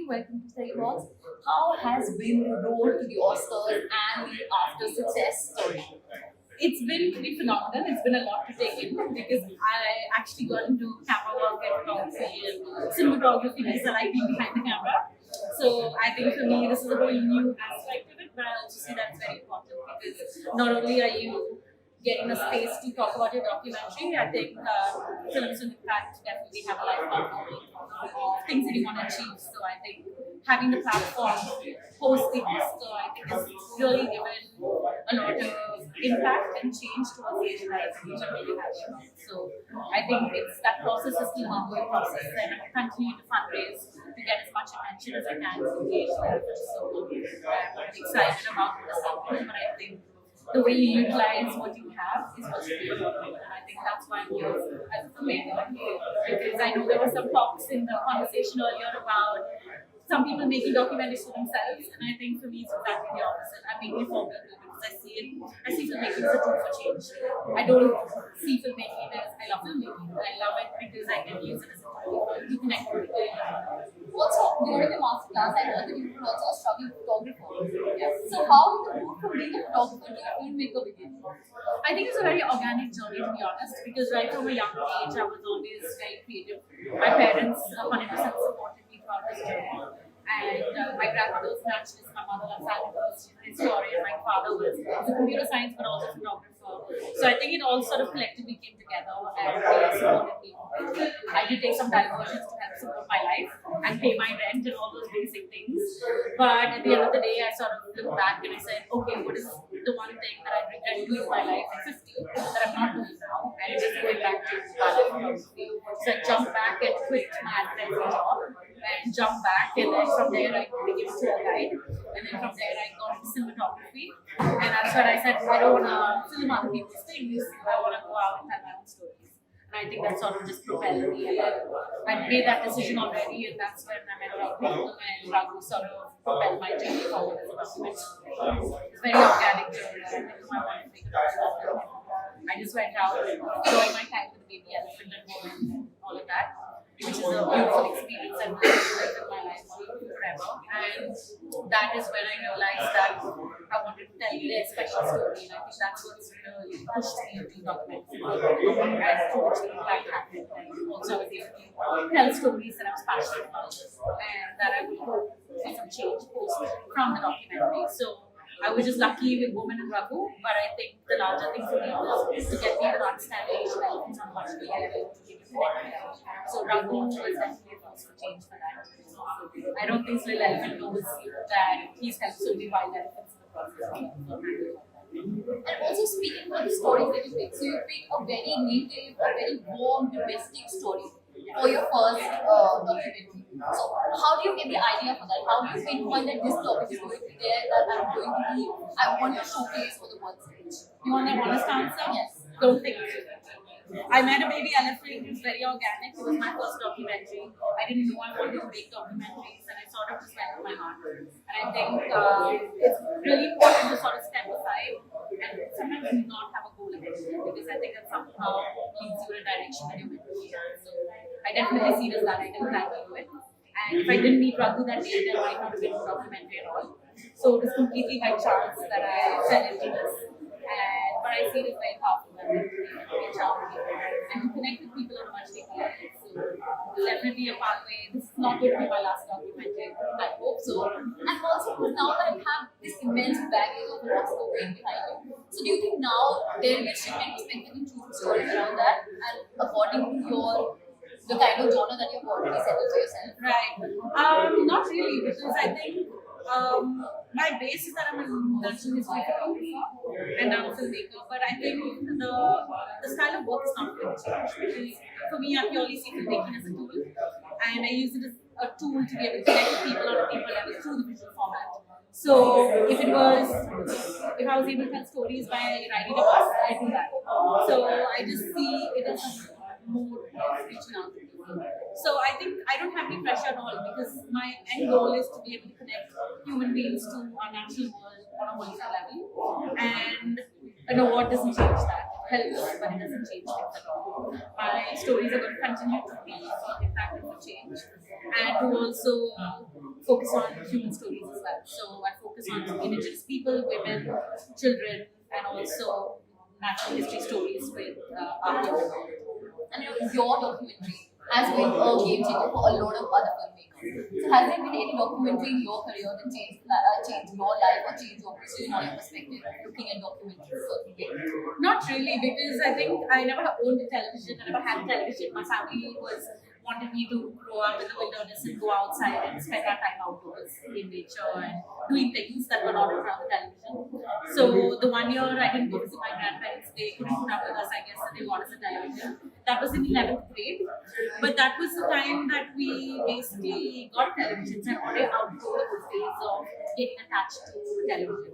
everybody, welcome to ScreenBox. How has been the road to the Oscars and the after success story? It's been pretty phenomenal. It's been a lot to take in because I actually got into camera work and photography and cinematography because I like being behind the camera. So I think for me this is a whole new aspect of it, but I also see that it's very important because not only are you getting a space to talk about your documentary, I think films and impact definitely have a lifelong goal of things that you want to achieve. So I think having the platform post the Oscar, I think has really given a lot of impact and change towards the Asian life, which I'm really happy about. So I think it's that process is still an ongoing process, and I continue to fundraise to get as much attention as I can from the Asian life, which is so good. I'm excited about this happening, but I think the way you utilize what you have is what's really important. And I think that's why I'm here as a filmmaker. Because I know there were some talks in the conversation earlier about some people making documentaries for themselves, and I think for me it's exactly the opposite. I'm making it for people because I see filmmaking as a tool for change. I don't see filmmaking as I love filmmaking. I love it because I can use it as a tool to connect with people. Also, during the masterclass, I heard that you were also a struggling photographer. Yeah. So how did the move from being a photographer to a filmmaker begin? I think it's a very organic journey, to be honest, because right from a young age, I was always very creative. My parents 100% supported me throughout this journey. And my grandmother was a naturalist, my mother loves animals, she's a historian, my father was a computer science but also a photographer. So I think it all sort of collectively came together and really supported me. I did take some diversions to help support my life and pay my rent and all those basic things. But at the end of the day, I sort of looked back and I said, okay, what is the one thing that I regret doing in my life at 50 that I'm not doing now? And it is going back to ballet photography. So I jumped back and quit my advertising job and jumped back, and then from there I became a tour guide, and then from there I got into cinematography, and that's when I said I don't want to film other people's things, I want to go out and tell my own stories. And I think that sort of just propelled me, and then I made that decision already, and that's when I met Raghu, and Raghu sort of propelled my journey forward as a documentary. It's a very organic journey. I think I wanted to make a documentary. I just went out, enjoyed my time with the baby elephant and all of that, which is a beautiful experience and in my life forever. And that is when I realized that I wanted to tell their special story, and I think that's what's really pushed me into documentary and to which the impact happened. And also I was able to tell stories that I was passionate about and that I would hope to see some change post from the documentary. So I was just lucky with Women and Raghu, but I think the larger thing for me was to get people to understand Asian elephants on a much bigger level to give you connect. So Raghu was definitely a force for change for that. I don't think Little Elephant knows that he's helped so many wild elephants in the process. And also speaking about the stories that you pick, so you pick a very native, a very warm, domestic story for your first documentary. So how do you get the idea for that? How do you pinpoint that this topic is going to be there, that I want to showcase for the world stage? You want an honest answer? Yes. Don't think. I met a baby elephant. It was very organic. It was my first documentary. I didn't know I wanted to make documentaries, and I sort of just went with my heart. And I think it's really important to sort of step aside and sometimes not have a goal in it, because I think that somehow leads you in a direction that you're meant to be in. So I definitely see it as that. I didn't plan to do it. And if I didn't meet Raghu that day, then I might not have been a documentary at all. So it was completely by chance that I fell into this. But I see it as very powerful that we reach out to people and to connect with people on a much deeper level. So definitely a pathway. This is not going to be my last documentary. I hope so. And also now that you have this immense baggage of Oscar weight behind you, so do you think now there will be a shift in perspective in choosing stories around that and according to the kind of genre that you've already settled for yourself? Right. Not really, because I think my base is that I'm a natural history photographer and I'm a filmmaker, but I think the style of work is not going to change, because for me I purely see filmmaking as a tool, and I use it as a tool to be able to connect with people on a deeper level through the visual format. So if I was able to tell stories by riding a bus, I do that. So I just see it as more reaching out to people. So I think I don't have any pressure at all, because my end goal is to be able to connect human beings to our natural world on a holistic level. And an award doesn't change that. It helps, but it doesn't change things at all. My stories are going to continue to be impacted for change, and to also focus on human stories as well. So I focus on indigenous people, women, children, and also natural history stories with art. And your documentary has been a game changer for a lot of other filmmakers. So has there been any documentary in your career that changed your life or changed your vision or your perspective looking at documentaries? Not really, because I think I never owned a television, I never had a television. My family wanted me to grow up in the wilderness and go outside and spend our time outdoors in nature and doing things that were not around the television. So the 1 year I didn't go visit my grandparents, they couldn't put up with us, I guess, and they got us a television. That was in 11th grade, but that was the time that we basically got televisions and already outgrown the phase of getting attached to television.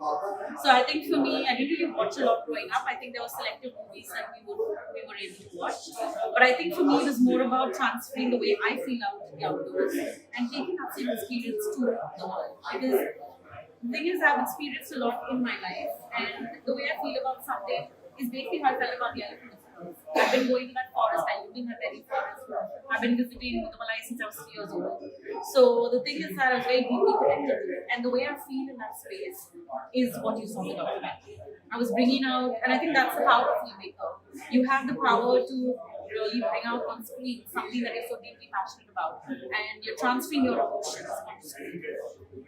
So I think for me, I didn't really watch a lot growing up. I think there were selective movies that we were able to watch. But I think for me, it was more about transferring the way I feel out in the outdoors and taking that same experience to the world. Because the thing is, I've experienced a lot in my life, and the way I feel about something is basically how I felt about the elephant. I've been going to that forest, I lived in that very forest. I've been visiting the Malay since I was 3 years old. So the thing is that I was very deeply connected to it. And the way I feel in that space is what you saw in the documentary. I was bringing out, and I think that's the power of filmmaker. You have the power to really bring out on screen something that you're so deeply passionate about, and you're transferring your emotions on screen.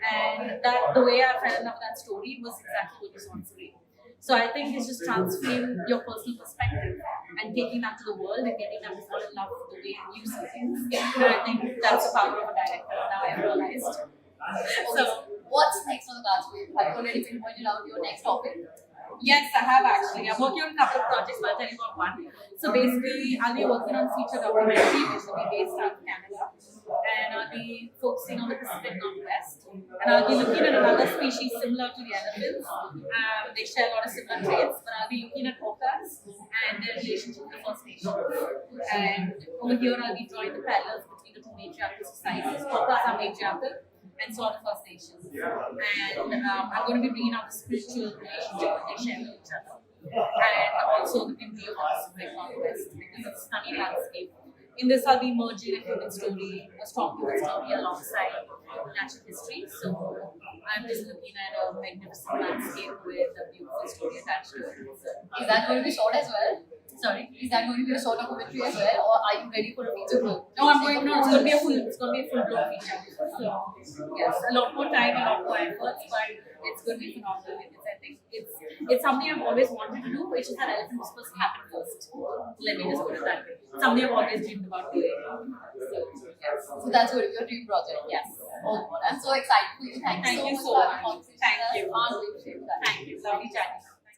And that the way I fell in love with that story was exactly what you saw on screen. So I think it's just transferring your personal perspective and taking that to the world and getting them to fall in love with the way you see things. And I think that's the power of a director. Now I've realized. So what's next on the cards for you? Have you already pinpointed out your next topic? Yes, I have actually. I'm working on a couple of projects, but I'll tell you about one. So basically, I'll be working on a feature documentary which will be based out of Canada. And I'll be focusing on the Pacific Northwest. And I'll be looking at another species similar to the elephants. They share a lot of similar traits, but I'll be looking at orcas and their relationship with the First Nations. And over here, I'll be drawing the parallels between the two matriarchal societies. Orcas are matriarchal, and so are the First Nations. And I'm going to be bringing out the spiritual relationship that they share with each other. And also the beauty of the Pacific Northwest, because it's a stunning landscape. In this, I'll be merging a human story, a strong human story alongside natural history. So I'm just looking at a magnificent landscape with a beautiful story attached to it. Is that going to be short as well? Sorry? Is that going to be a short documentary as well, or are you ready for a feature film? No, it's going to be a full-blown feature. So yes, a lot more time, a lot more efforts, but it's going to be phenomenal. I think it's something I've always wanted to do, which is that elephant was supposed to happen first. Let me just put it that way. Something I've always dreamed about doing. So yes. So that's going to be your dream project. Yes. Oh God, I'm so excited for you. Thank you so much for having a conversation. Thank you. Can't wait to share that. Thank you. Lovely chatting.